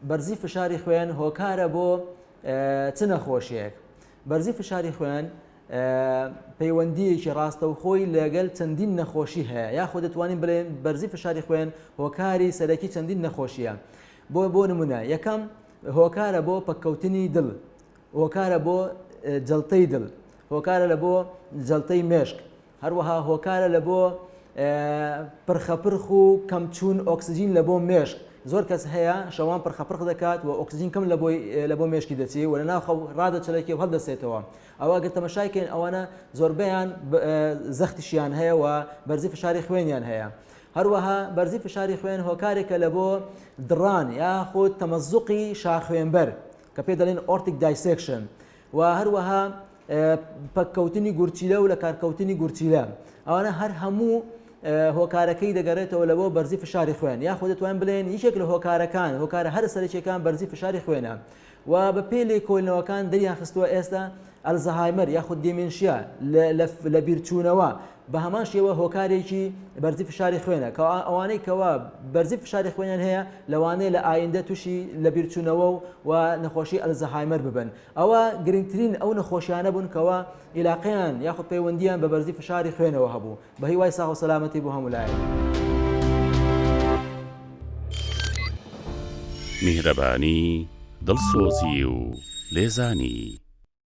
بەرزی فشاری خوێن هۆکارە بۆ چ نەخۆشیەک. بەرزی فشاری خوێن پەیوەندیەکی ڕاستەوخۆی لەگەڵ چەندین نەخۆشی هەیە، یاخود دەتوانین بڵێن بەرزی فشاری خوێن هۆکاری سەرەکی چەندین نەخۆشیە. بۆ نمونە یەکەم هۆکارە بۆ پەککەوتنی دڵ، هۆکارە بۆ جەڵتەی دڵ، هۆکارە لە بۆ جەڵتەی مێشک، هەروەها هۆکارە لە بۆ پرخەپرخ و کەمچوون ئۆکسجین لە بۆ مێشک. زۆر کەس هەیە شەوان پرخەپرخ دەکات و ئۆکسجین کەم لە بۆ مێشکی دەچێت و لە ناو ڕادەچەلێکی و هەڵدەسێتەوە. ئەوە گە تەمەشایکەین ئەوانە زۆربەیان زەختیشیان هەیە و بەرزی فشاری خوێنیان هەیە. هەروەها بەرزی فشاری خوێن هۆکارێکە لە بۆ دڕان یاخود تەمەزوقی شاخوێنبەر کە پێ دەڵێن ئۆرتیک دایسێکشن، و هەروەها پەککەوتنی گورچیلە و لە کارکەوتنی گورچیلە. ئەوانە هەر هەموو هۆکارەکەی دەگەڕێتەوە لە بۆ بەرزی فشاری خوێن، یاخود دەتوانین بڵێن یەکێک لە هۆکارەکان هۆکارە هەر سەرەکیەکان بەرزی فشاری خوێنە. و بە پێلەی کۆڵینەوەکان دەریان خستووە ئێستا ئەلزەهایمەر یاخود دیمێنشیا لە بیرچوونەوە، بە هەمان شێوە هۆکارێکی بەرزی فشاری خوێنە کە ئەوانەی کەوا بەرزی فشاری خوێنیان هەیە لەوانەیە لە ئایندە تووشی لە بیرچوونەوە و نەخۆشی ئەلزەهایمەر ببن. ئەوە گرنگترین ئەو نەخۆشیانە بوون کەوا عیلاقیان یاخود پەیوەندیان بە بەرزی فشاری خوێنەوە هەبوو. بە هیوای ساغ و سەلامەتی بۆ هەموو لایەک. میهرەبانی، دڵسۆزی و لێزانی.